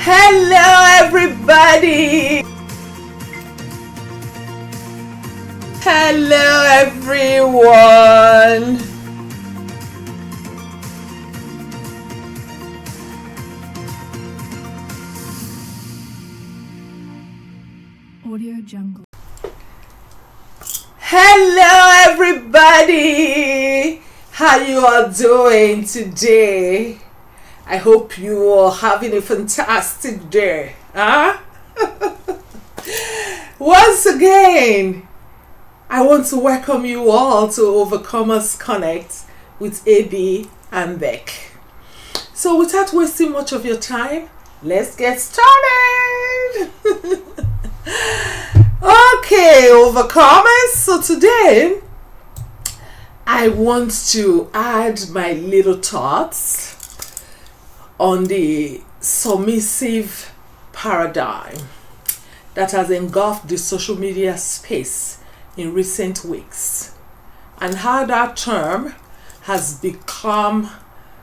Hello everybody. Hello everyone. Audio Jungle. Hello everybody. How you all doing today? I hope you are having a fantastic day. Once again, I want to welcome you all to Overcomers Connect with AB and Beck. So without wasting much of your time, let's get started. Okay, Overcomers. So today, I want to add my little thoughts on the submissive paradigm that has engulfed the social media space in recent weeks, and how that term has become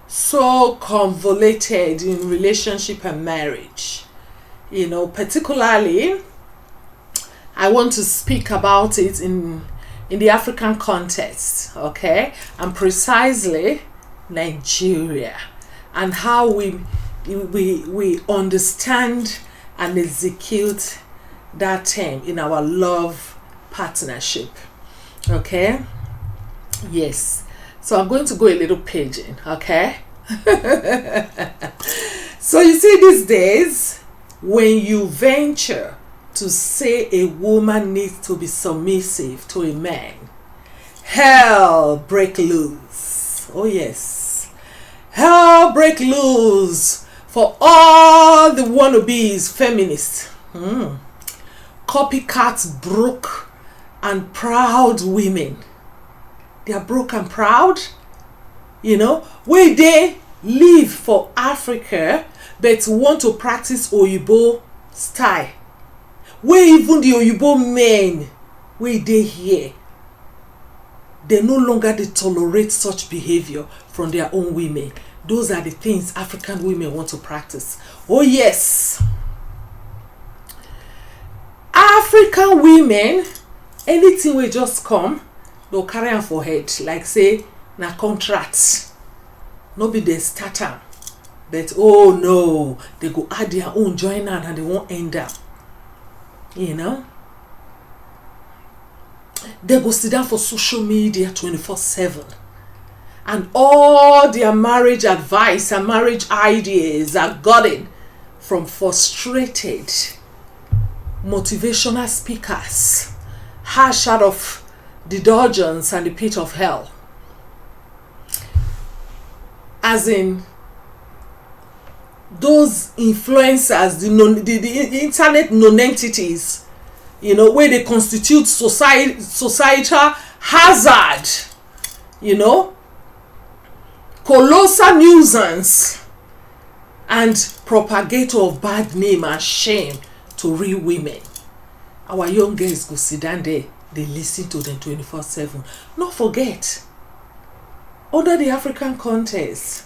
so convoluted in relationship and marriage. You know, particularly, I want to speak about it in the African context, okay, and precisely Nigeria, and how we understand and execute that term in our love partnership. Okay, yes. So I'm going to go a little paging, okay. So you see, these days, when you venture to say a woman needs to be submissive to a man, hell break loose. Oh yes, hell break loose for all the wannabes feminists, copycats, broke and proud women. They are broke and proud, you know, where they live for Africa but want to practice Oyibo style, where even the Oyibo men where they here, they no longer they tolerate such behavior from their own women. Those are the things African women want to practice. Oh yes, African women, anything will just come, they'll carry on for head, like say na contracts, no be they start am, but oh no, they go add their own join hand and they won't end up. You know, they go sit down for social media 24/7, and all their marriage advice and marriage ideas are gotten from frustrated motivational speakers, harsh out of the dungeons and the pit of hell. As in, those influencers, the internet non-entities, you know, where they constitute societal hazard, you know, colossal nuisance, and propagator of bad name and shame to real women. Our young girls go sit down there, they listen to them 24/7. Not forget, under the African context,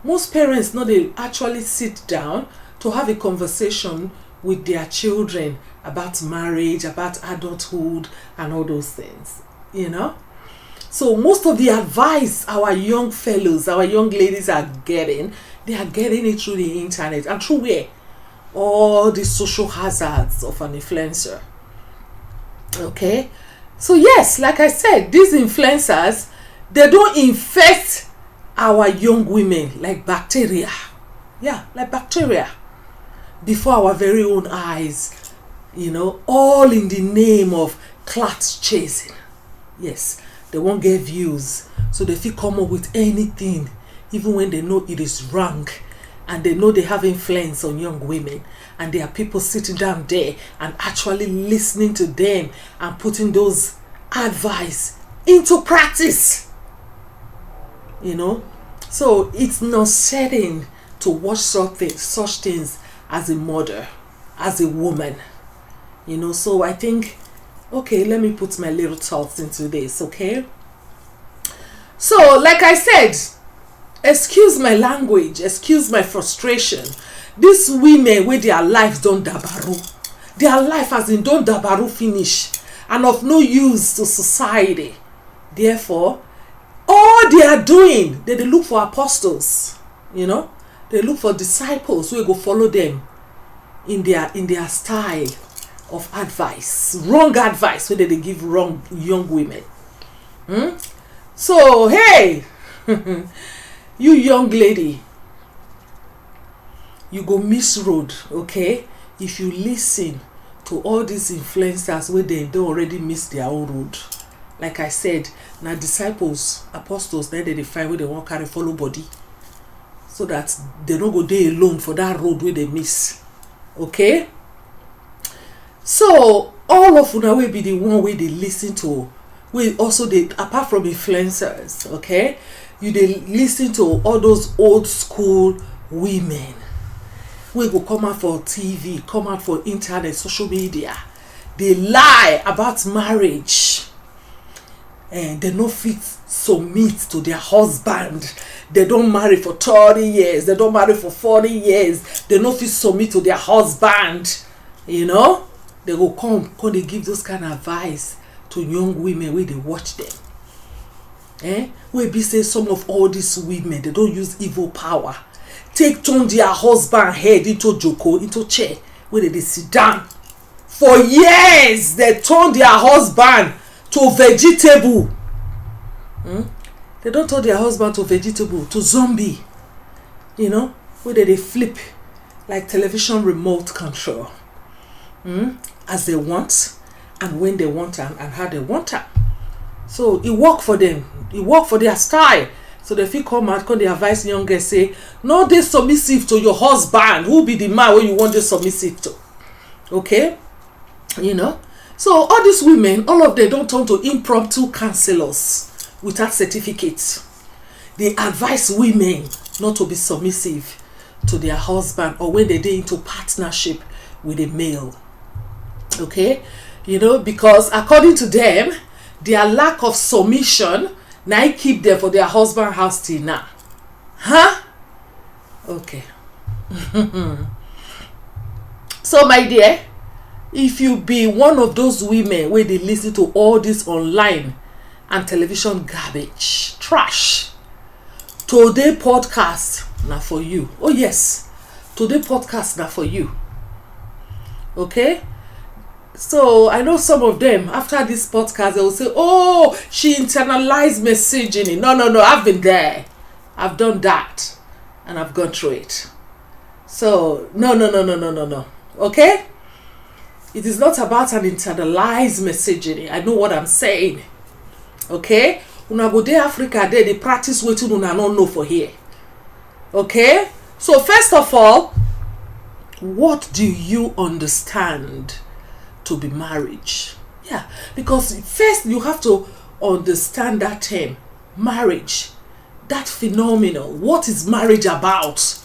most parents know they actually sit down to have a conversation with their children about marriage, about adulthood, and all those things, you know. So most of the advice our young fellows, our young ladies are getting, they are getting it through the internet and through where? All the social hazards of an influencer. Okay, so yes, like I said, these influencers, they don't infect our young women like bacteria. Yeah, like bacteria before our very own eyes, you know, all in the name of clout chasing. Yes, they won't get views, so they feel come up with anything, even when they know it is wrong, and they know they have influence on young women, and there are people sitting down there and actually listening to them and putting those advice into practice. You know, so it's not setting to watch such things as a mother, as a woman. You know, so I think, okay, let me put my little thoughts into this, okay? So, like I said, excuse my language, excuse my frustration, These women wey their lives don dabaru, their life as in don dabaru finish and of no use to society. Therefore, all they are doing, they look for apostles, you know, they look for disciples who go follow them in their style of advice, wrong advice wey they give wrong young women. So hey, you young lady, you go miss road, okay, if you listen to all these influencers where they don't already miss their own road. Like I said, now disciples, apostles, then they define where they want carry follow body, so that they don't go there alone for that road where they miss. Okay? So all of una will be the one way they listen to. We also they apart from influencers, okay, you they listen to all those old school women. We go come out for TV, come out for internet, social media. They lie about marriage. And they no fit submit to their husband. They don't marry for 30 years. They don't marry for 40 years. They no fit submit to their husband. You know? They go come they give those kind of advice to young women where they watch them. Where be say some of all these women, they don't use evil power. Turn their husband head into joko, into chair, where they sit down. For years, they turn their husband to vegetable. They don't turn their husband to vegetable, to zombie. You know, where they flip like television remote control. As they want, and when they want them, and how they want them. So it work for them. It work for their style. So they feel come out, come they advise young girls, say, no, they submissive to your husband. Who be the man where you want to submissive to? Okay? You know? So all these women, all of them don't turn to impromptu counselors without certificates. They advise women not to be submissive to their husband or when they're into partnership with a male. Okay? You know, because according to them, their lack of submission now keep them for their husband house till now. Huh? Okay. So my dear, if you be one of those women where they listen to all this online and television garbage, trash, today podcast now for you. Oh yes, today podcast now for you. Okay? So I know some of them after this podcast they will say, oh, she internalized messaging. No, I've been there. I've done that and I've gone through it. So no. Okay? It is not about an internalized messaging. I know what I'm saying. Okay? Una go there Africa there, they practice waiting una not know for here. Okay? So first of all, what do you understand to be marriage? Yeah, because first you have to understand that term, marriage, that phenomenon. What is marriage about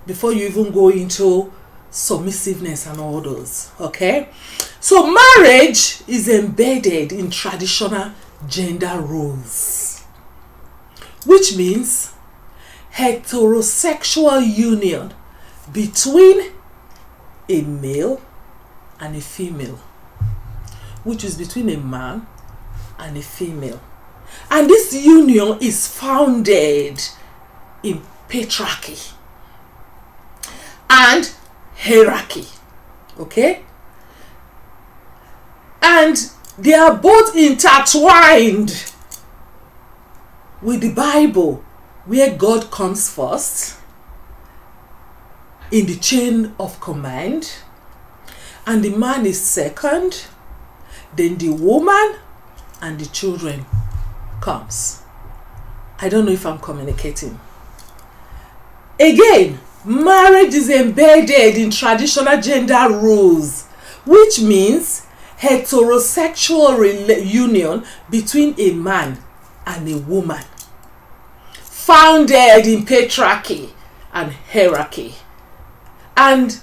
before you even go into submissiveness and all those. Okay, so marriage is embedded in traditional gender roles, which means heterosexual union between a male and a female, which is between a man and a female. And this union is founded in patriarchy and hierarchy. Okay? And they are both intertwined with the Bible, where God comes first in the chain of command, and the man is second, then the woman and the children comes. I don't know if I'm communicating. Again, marriage is embedded in traditional gender roles, which means heterosexual union between a man and a woman, founded in patriarchy and hierarchy. And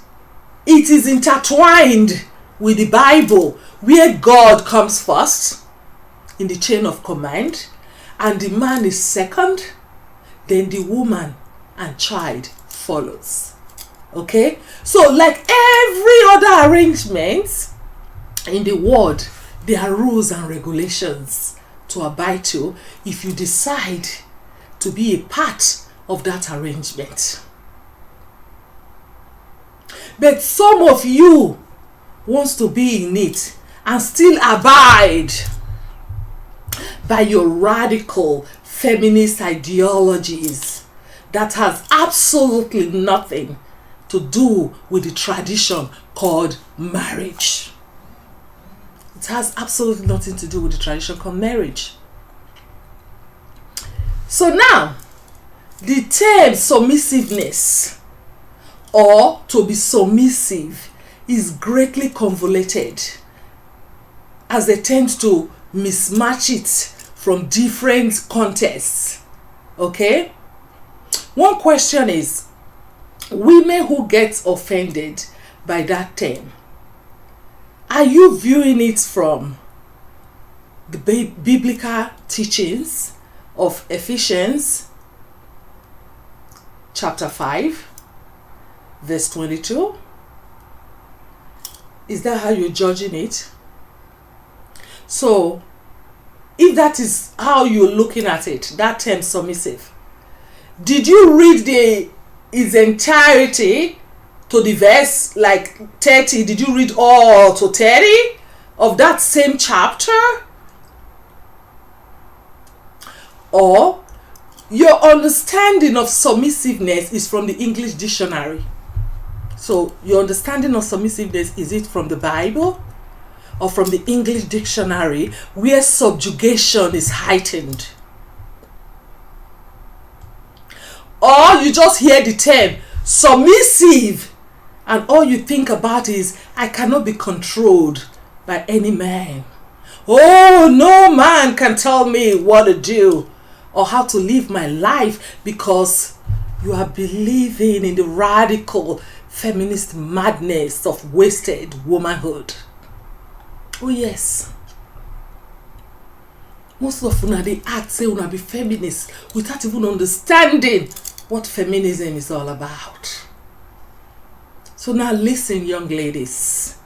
it is intertwined with the Bible, where God comes first in the chain of command, and the man is second, then the woman and child follows. Okay, so like every other arrangement in the world, there are rules and regulations to abide to if you decide to be a part of that arrangement. But some of you wants to be in it and still abide by your radical feminist ideologies that has absolutely nothing to do with the tradition called marriage. It has absolutely nothing to do with the tradition called marriage. So now, the term submissiveness or to be submissive is greatly convoluted as they tend to mismatch it from different contexts. Okay? One question is, women who get offended by that term, are you viewing it from the biblical teachings of Ephesians chapter 5 verse 22? Is that how you're judging it? So if that is how you're looking at it, that term submissive, did you read its entirety to the verse, like 30? Did you read all to 30 of that same chapter? Or your understanding of submissiveness is from the English dictionary? So your understanding of submissiveness, is it from the Bible or from the English dictionary where subjugation is heightened? Or you just hear the term submissive and all you think about is, I cannot be controlled by any man. Oh, no man can tell me what to do or how to live my life, because you are believing in the radical feminist madness of wasted womanhood. Oh yes. Most of una dey act say una be feminist without even understanding what feminism is all about. So now listen, young ladies,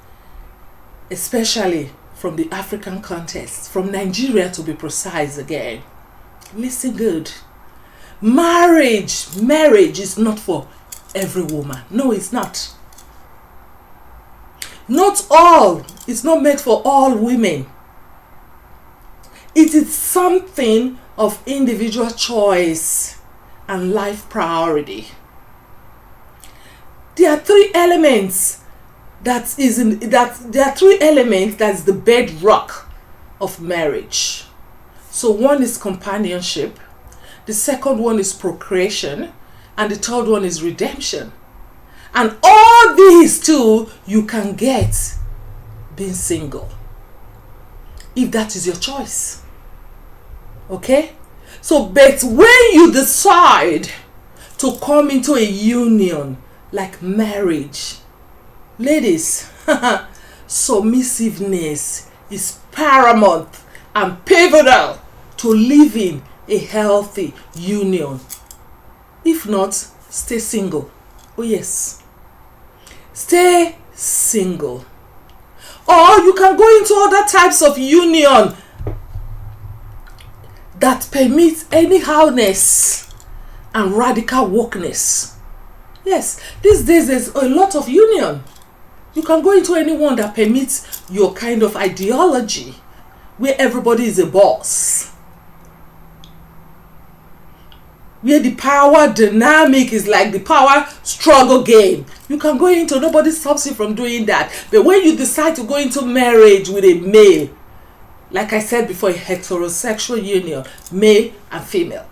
especially from the African context, from Nigeria to be precise again. Listen good. Marriage is not for every woman. No, it's not. Not all. It's not meant for all women. It is something of individual choice and life priority. There are three elements that's the bedrock of marriage. So one is companionship, the second one is procreation, and the third one is redemption. And all these two you can get being single, if that is your choice. Okay? So, but when you decide to come into a union like marriage, ladies, submissiveness is paramount and pivotal to living a healthy union. If not, stay single. Oh yes, stay single. Or you can go into other types of union that permits anyhowness and radical wokeness. Yes, these days there's a lot of union. You can go into anyone that permits your kind of ideology, where everybody is a boss, where the power dynamic is like the power struggle game. You can go into, nobody stops you from doing that. But when you decide to go into marriage with a male, like I said before, a heterosexual union, male and female,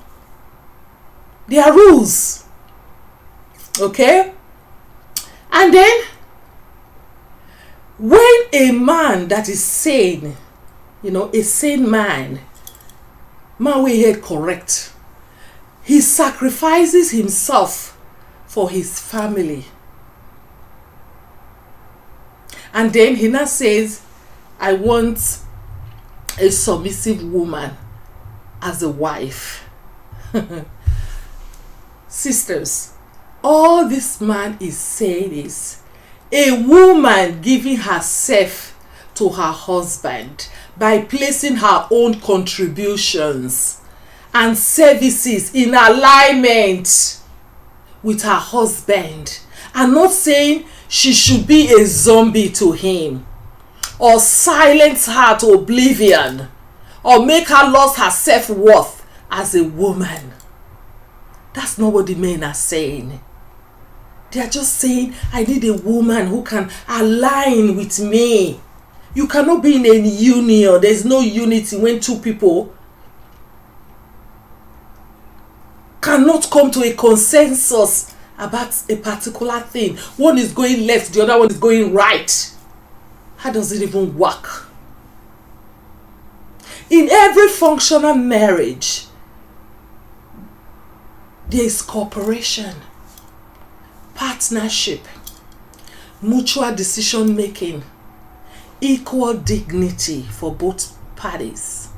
there are rules. Okay? And then, when a man that is sane, a sane man we head correct, he sacrifices himself for his family. And then he now says, I want a submissive woman as a wife. Sisters, All this man is saying is a woman giving herself to her husband by placing her own contributions and services in alignment with her husband, and not saying she should be a zombie to him or silence her to oblivion or make her lose her self-worth as a woman. That's not what the men are saying. They are just saying, I need a woman who can align with me. You cannot be in a union. There's no unity when two people cannot come to a consensus about a particular thing. One is going left, the other one is going right. How does it even work? In every functional marriage, there is cooperation, partnership, mutual decision making, equal dignity for both parties.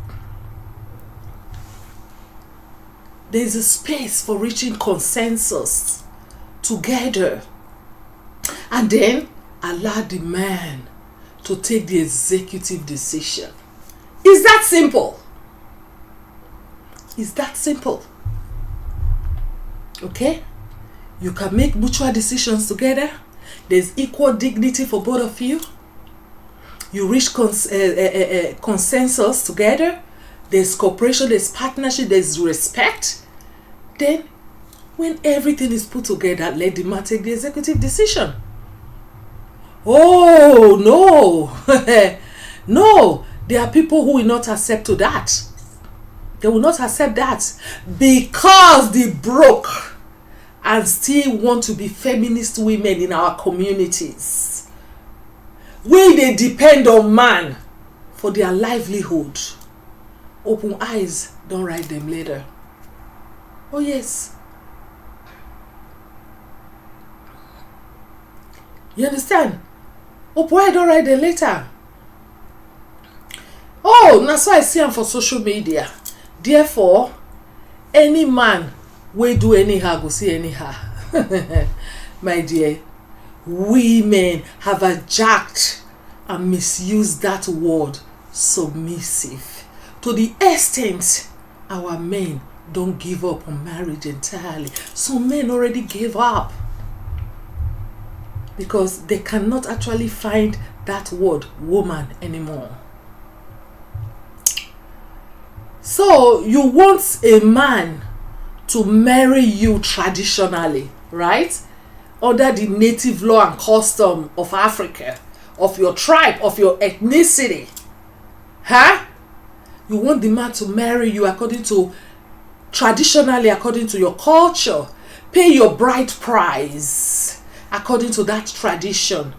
There is a space for reaching consensus together, and then allow the man to take the executive decision. It's that simple. It's that simple. Okay? You can make mutual decisions together. There's equal dignity for both of you. You reach consensus together. There's cooperation, there's partnership, there's respect. Then, when everything is put together, let the man take the executive decision. Oh, no. No. There are people who will not accept to that. They will not accept that because they broke and still want to be feminist women in our communities, where they depend on man for their livelihood. Open eyes, don't write them later. Oh yes. You understand? Open eyes, don't write them later. Oh, that's why I see them for social media. Therefore, any man will do anyhow, go see anyhow. My dear, women have hijacked and misused that word submissive to the extent our men don't give up on marriage entirely. Some men already gave up because they cannot actually find that word woman anymore. So you want a man to marry you traditionally, right? Under the native law and custom of Africa, of your tribe, of your ethnicity. Huh? You want the man to marry you traditionally according to your culture. Pay your bride price according to that tradition.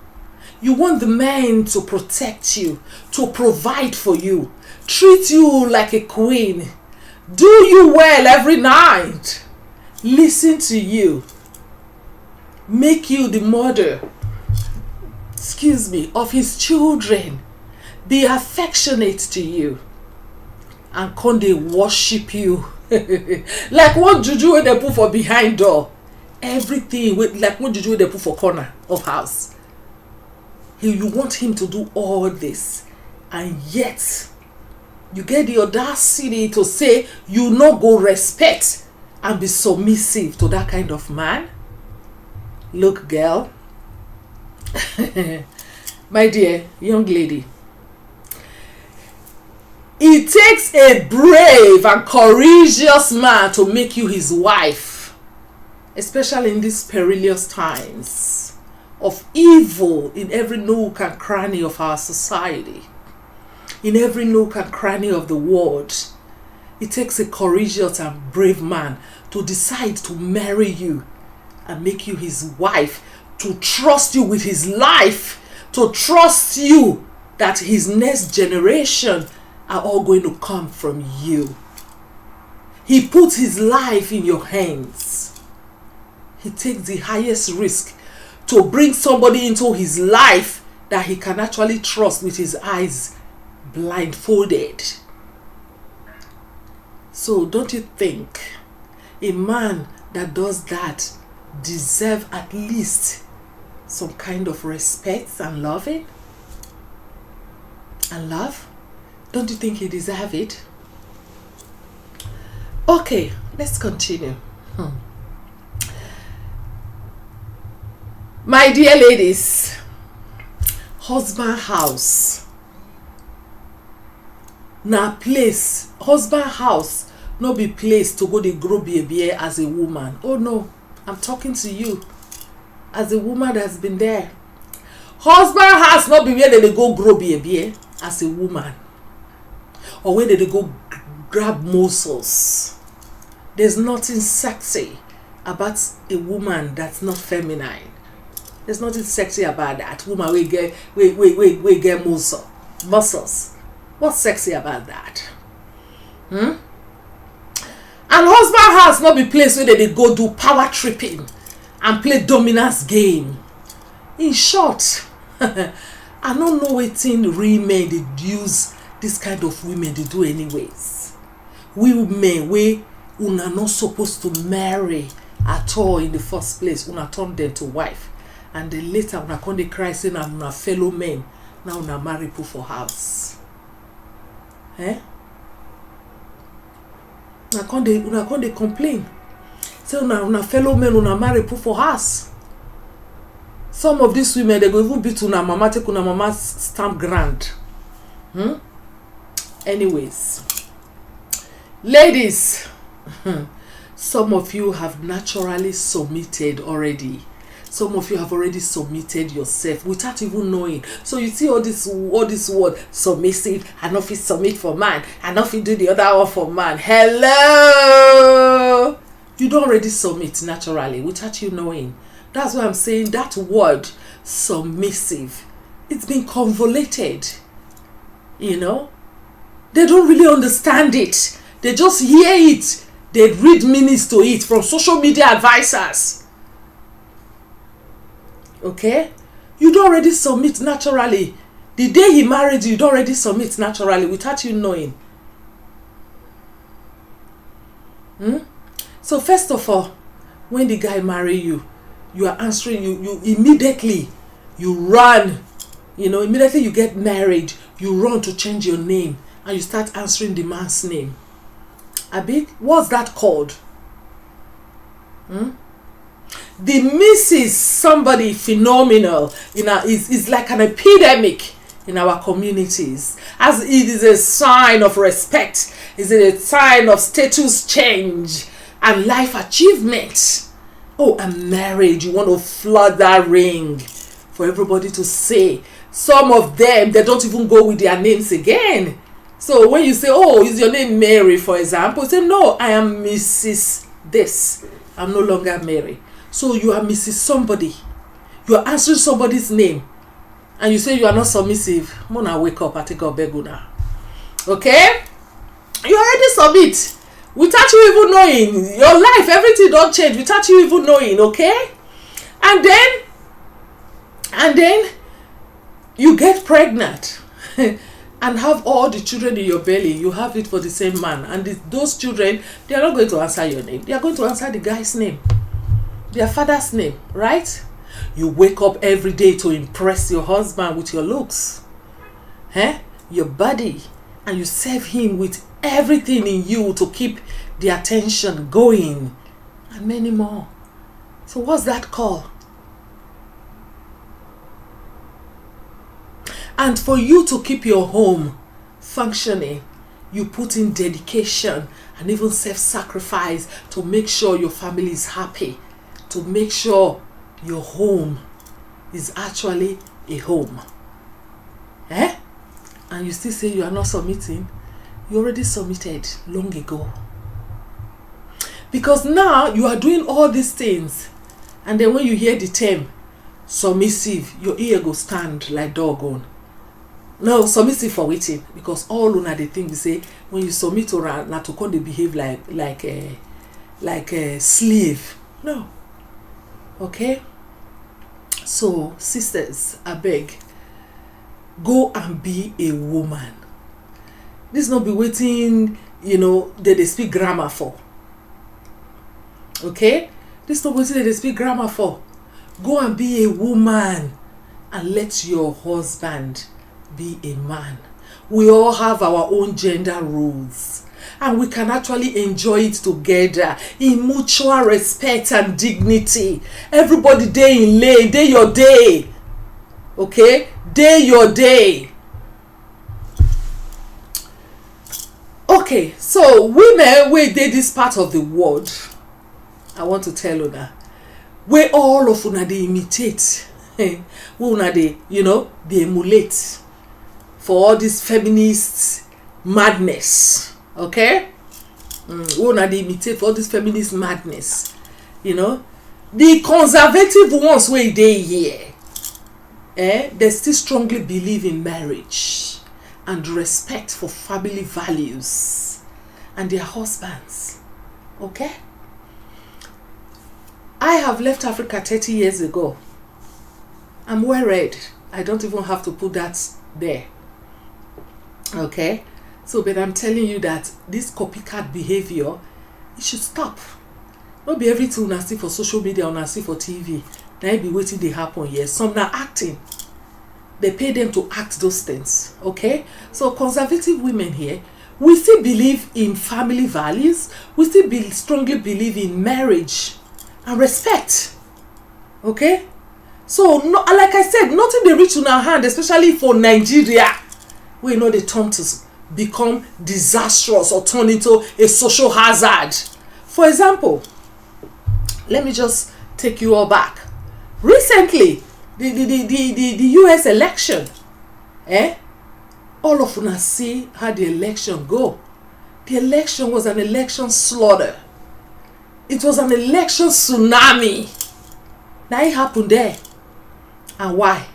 You want the man to protect you, to provide for you, treat you like a queen, do you well every night, listen to you, make you the mother, of his children, be affectionate to you, and come they worship you like what juju wey they put for behind door, everything like what juju wey they put for corner of house. You want him to do all this, and yet you get the audacity to say you no go respect and be submissive to that kind of man. Look, girl, my dear young lady, it takes a brave and courageous man to make you his wife, especially in these perilous times of evil in every nook and cranny of our society, in every nook and cranny of the world. It takes a courageous and brave man to decide to marry you and make you his wife, to trust you with his life, to trust you that his next generation are all going to come from you. He puts his life in your hands. He takes the highest risk to bring somebody into his life that he can actually trust with his eyes blindfolded. So don't you think a man that does that deserve at least some kind of respect and loving and love? Don't you think he deserves it? Okay, let's continue. My dear ladies, husband house na place. Husband house no be place to go dey grow baby as a woman. Oh no, I'm talking to you as a woman that's been there. Husband house no be where they go grow baby as a woman, or where they go grab morsels. There's nothing sexy about a woman that's not feminine. There's nothing sexy about that woman. We get muscles. What's sexy about that? And husband house not be place where they go do power tripping and play dominance game. In short, I don't know wetin real men they use this kind of women they do anyways. We men we una not supposed to marry at all in the first place. Una turn them to wife. And then later una come dey cry saying I'm una fellow men. Now una marry people for house. Una come dey complain. Say una fellow men una marry people for house. Some of these women they go even beat una mama, take una mama stamp grand. Anyways, ladies, some of you have naturally submitted already. Some of you have already submitted yourself without even knowing. So you see all this word submissive. I know if you submit for man, I know if you do the other one for man. Hello, you don't already submit naturally without you knowing. That's why I'm saying that word submissive, it's been convoluted. You know, they don't really understand it. They just hear it. They read meanings to it from social media advisors. Okay? You don't already submit naturally. The day he married you, you don't already submit naturally without you knowing. So first of all, when the guy marry you, you are answering, you immediately, you run. You know, immediately you get married, you run to change your name and you start answering the man's name. Abi, what's that called? The Mrs. somebody phenomenal is like an epidemic in our communities, as it is a sign of respect, is it a sign of status change and life achievement. Oh, I'm married. You want to flood that ring for everybody to say. Some of them, they don't even go with their names again. So when you say, oh, is your name Mary, for example, say, no, I am Mrs. This. I'm no longer Mary. So you are Mrs. somebody. You are answering somebody's name. And you say you are not submissive. Mona, wake up, I take up beguna. Okay? You already submit. Without you even knowing. Your life, everything don't change without you even knowing, okay? And then you get pregnant and have all the children in your belly. You have it for the same man. And those children, they are not going to answer your name. They are going to answer the guy's name. Their father's name, right? You wake up every day to impress your husband with your looks, your body, and you serve him with everything in you to keep the attention going, and many more. So what's that called? And for you to keep your home functioning, you put in dedication and even self-sacrifice to make sure your family is happy, to make sure your home is actually a home. And you still say you are not submitting. You already submitted long ago. Because now you are doing all these things, and then when you hear the term submissive, your ear go stand like doggone. No, submissive for waiting, because all una the thing we say when you submit to na to come they behave like a slave. No. Okay? So, sisters, I beg, go and be a woman. This not be waiting, they speak grammar for. Okay? This not what they speak grammar for. Go and be a woman and let your husband be a man. We all have our own gender roles, and we can actually enjoy it together in mutual respect and dignity. Everybody day in lane, day your day. Okay? Day your day. Okay, so women wey dey this part of the world, I want to tell una, wey all of una dey imitate, wey una dey, dey emulate for all this feminist madness, okay? Wey una dey imitate for all this feminist madness, the conservative ones wey dey here, they still strongly believe in marriage and respect for family values and their husbands, okay? I have left Africa 30 years ago. I'm well read. I don't even have to put that there, okay? So, but I'm telling you that this copycat behavior, it should stop. Not be everything una see for social media, una see for TV. Now be waiting they happen here. Some are acting. They pay them to act those things, okay? So conservative women here, we still believe in family values. We still strongly believe in marriage and respect, okay? So, no, like I said, nothing they reach in our hand, especially for Nigeria. We know they turn to become disastrous or turn into a social hazard. For example, let me just take you all back. Recently, the US election, all of us see how the election go. The election was an election slaughter. It was an election tsunami. Now it happened there. And why?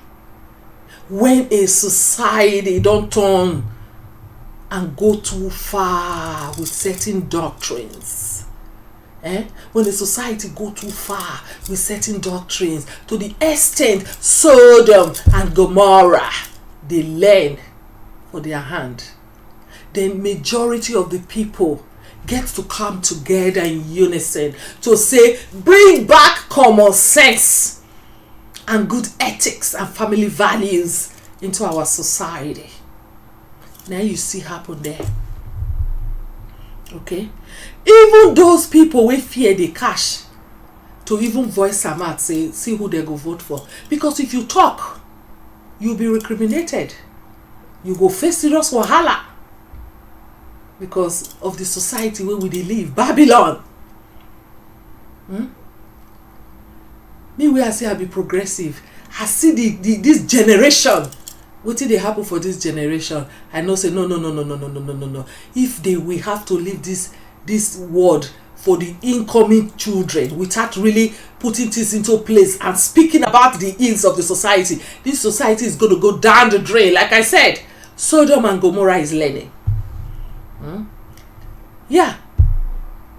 When a society don't turn and go too far with certain doctrines, when the society go too far with certain doctrines, to the extent Sodom and Gomorrah, they learn for their hand, the majority of the people get to come together in unison to say, bring back common sense and good ethics and family values into our society. Now you see happen there, okay? Even those people wey fear the cash to even voice am out, say see who they go vote for, because if you talk, you'll be recriminated, you go face serious wahala because of the society where we dey live, Babylon. Me wey I say I be progressive, I see this generation, wetin dey happen for this generation. I know say no. If we have to leave this word for the incoming children without really putting things into place and speaking about the ills of the society, this society is going to go down the drain. Like I said, Sodom and Gomorrah is learning. Yeah.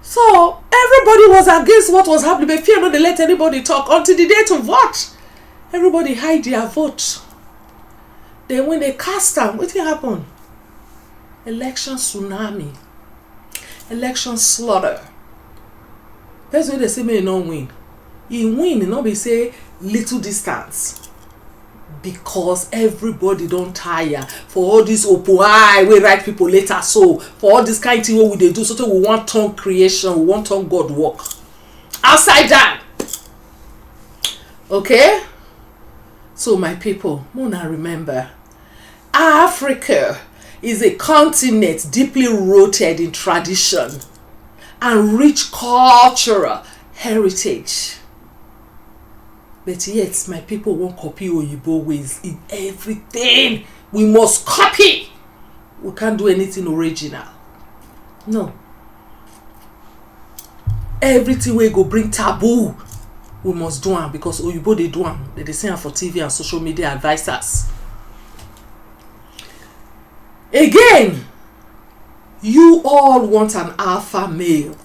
So everybody was against what was happening, but fear not they let anybody talk until the day to vote. Everybody hide their vote. Then when they cast them, what will happen? Election tsunami. Election slaughter. That's why they say may not win. He win, not be say little distance. Because everybody don't tire for all this open eye we write people later, so for all this kind of thing what we do, so we want turn creation, we want turn God work outside that. Okay, so my people, Mona, remember, Africa is a continent deeply rooted in tradition and rich cultural heritage. But yet, my people won't copy Oyibo ways in everything. We must copy. We can't do anything original. No. Everything we go bring taboo, we must do them because Oyibo they do them. They say them for TV and social media advisors. Again, you all want an alpha male.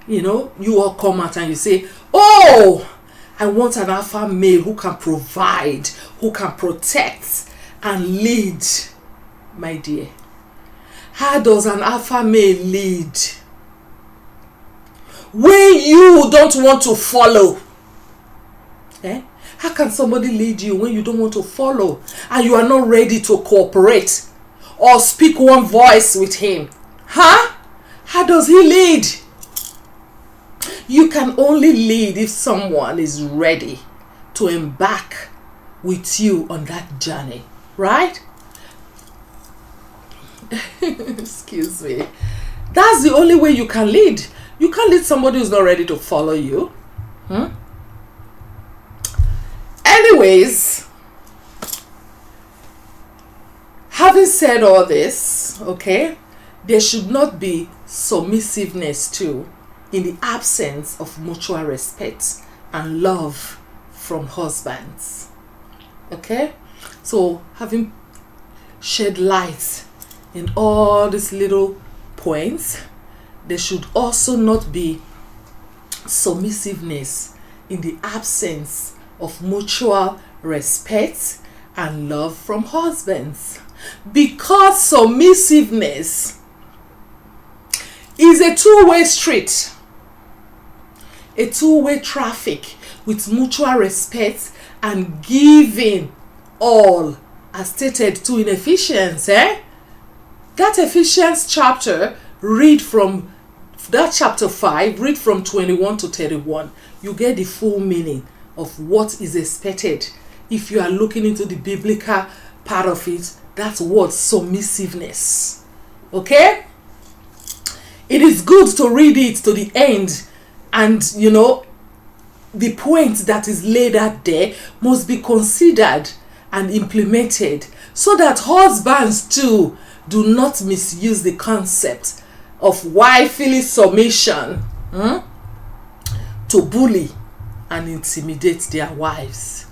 You all come out and you say, oh, I want an alpha male who can provide, who can protect and lead. My dear, how does an alpha male lead? when you don't want to follow? How can somebody lead you when you don't want to follow and you are not ready to cooperate or speak one voice with him? How does he lead? You can only lead if someone is ready to embark with you on that journey, right? Excuse me. That's the only way you can lead. You can't lead somebody who's not ready to follow you. Anyways, having said all this, okay, there should not be submissiveness too in the absence of mutual respect and love from husbands. Okay, so having shed light in all these little points, there should also not be submissiveness in the absence of mutual respect and love from husbands, because submissiveness is a two-way street, a two-way traffic with mutual respect and giving all, as stated to in Ephesians. That Ephesians chapter, read from that chapter 5, read from 21 to 31. You get the full meaning of what is expected. If you are looking into the biblical part of it, that's what submissiveness. Okay? It is good to read it to the end, and the point that is laid out there must be considered and implemented so that husbands too do not misuse the concept of wifely submission to bully and intimidate their wives.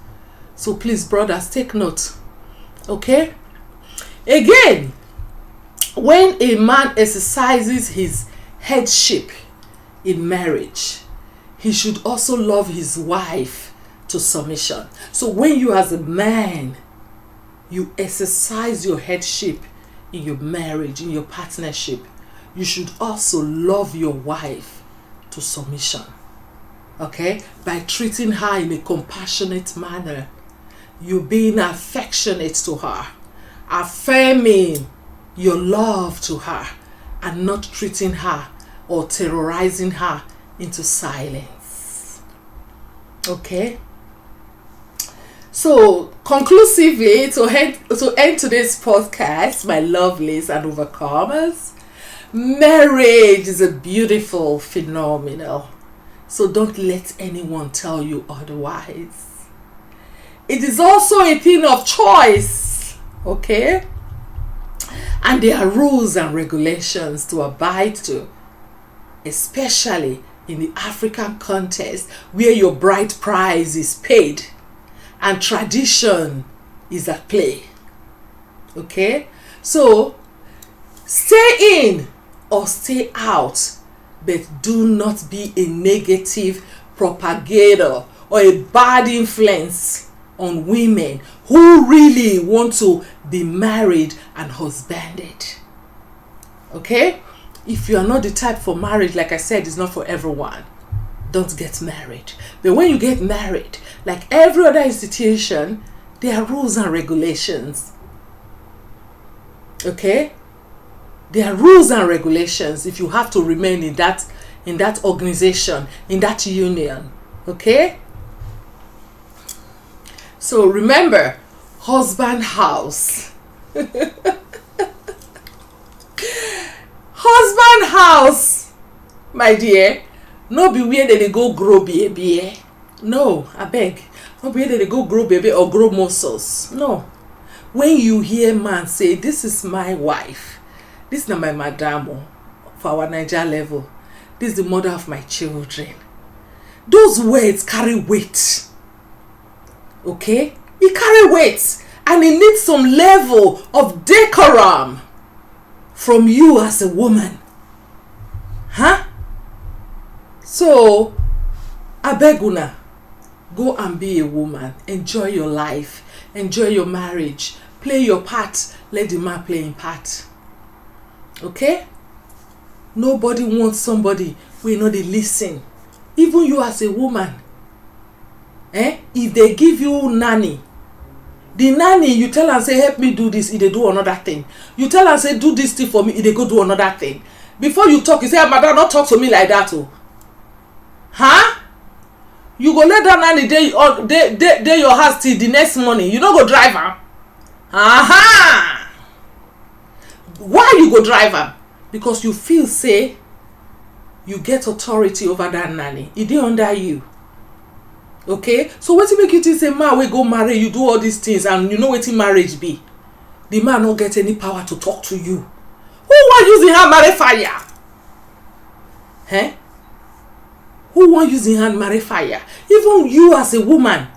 So please, brothers, take note. Okay? Again, when a man exercises his headship in marriage, he should also love his wife to submission. So when you as a man, you exercise your headship in your marriage, in your partnership, you should also love your wife to submission. Okay? By treating her in a compassionate manner, you being affectionate to her, affirming your love to her, and not treating her or terrorizing her into silence. Okay? So, conclusively, to end today's podcast, my lovelies and overcomers, marriage is a beautiful phenomenon. So don't let anyone tell you otherwise. It is also a thing of choice. Okay? And there are rules and regulations to abide to, especially in the African context where your bride price is paid and tradition is at play. Okay? So, stay in or stay out, but do not be a negative propagator or a bad influence on women who really want to be married and husbanded. Okay? If you are not the type for marriage, like I said, it's not for everyone. Don't get married. But when you get married, like every other institution, there are rules and regulations. Okay? There are rules and regulations if you have to remain in that organization, in that union. Okay? So remember, husband house. Husband house, my dear, no be where they go grow baby. No, I beg. No be where they go grow baby or grow muscles. No. When you hear man say, this is my wife, this is not my madam for our Niger level, this is the mother of my children, those words carry weight. Okay? It carry weight, and it needs some level of decorum from you as a woman. So, I beg una, go and be a woman. Enjoy your life. Enjoy your marriage. Play your part. Let the man play his part. Okay? Nobody wants somebody we know they listen. Even you as a woman, if they give you nanny, the nanny, you tell her, say, help me do this, they do another thing. You tell her, say, do this thing for me, they go do another thing. Before you talk, you say, madam, not talk to me like that. Oh. Huh? You go let that nanny day your house till the next morning. You don't go drive her. Aha! Why you go drive her? Because you feel, say, you get authority over that nanny. It dey under you. Okay? So what make you think say man we go marry, you do all these things, and you know what marriage be? The man don't get any power to talk to you. Who want using hand marry fire? Who want using hand marry fire? Even you as a woman,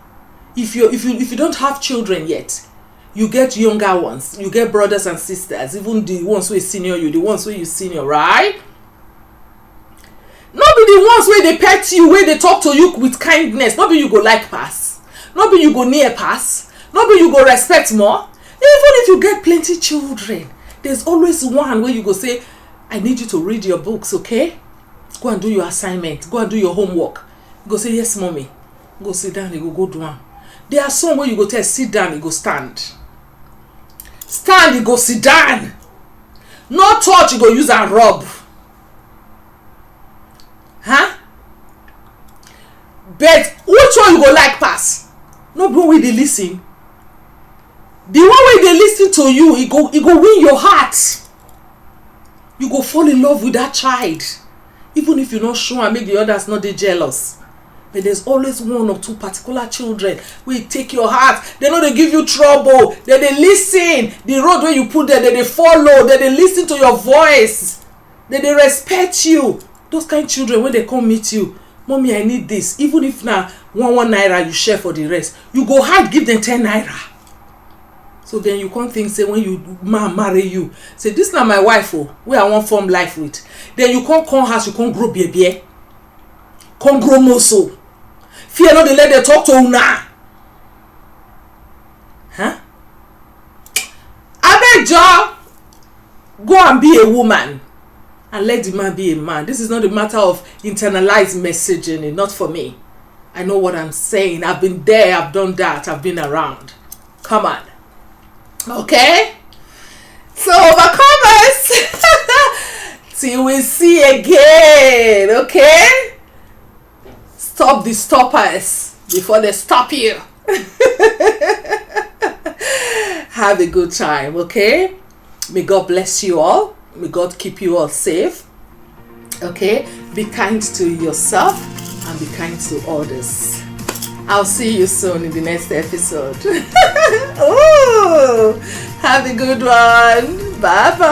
if you don't have children yet, you get younger ones, you get brothers and sisters, even the ones who is senior you, the ones who you senior, right? Not be the ones where they pet you, where they talk to you with kindness. Not be you go like pass. Not be you go near pass. Not be you go respect more. Even if you get plenty children, there's always one where you go say, I need you to read your books, okay? Go and do your assignment. Go and do your homework. You go say, yes, mommy. Go sit down, you go do one. There are some where you go tell, sit down, you go stand. Stand, you go sit down. No touch, you go use and rub. Huh? But which one you go like pass? No be one wey dey listen. The one wey dey listen to you, it go win your heart. You go fall in love with that child. Even if you not sure and make the others not dey jealous. But there's always one or two particular children wey take your heart. They know they give you trouble. They listen. The road where you put them, they follow. They listen to your voice. They respect you. Those kind of children, when they come meet you, mommy, I need this. Even if now one naira you share for the rest, you go hard give them 10 naira. So then you can't think, say, when you man marry you, say, this na my wife, oh, where I want form life with. Then you can't come house, you can't grow baby, can't grow moso. Fear not they let them talk to una. Huh? I beg you, go and be a woman. And let the man be a man. This is not a matter of internalized messaging. Not for me. I know what I'm saying. I've been there. I've done that. I've been around. Come on. Okay? So, overcomers. Till we see again. Okay? Stop the stoppers before they stop you. Have a good time. Okay? May God bless you all. May God keep you all safe. Okay? Be kind to yourself and be kind to others. I'll see you soon in the next episode. Ooh, have a good one. Bye-bye.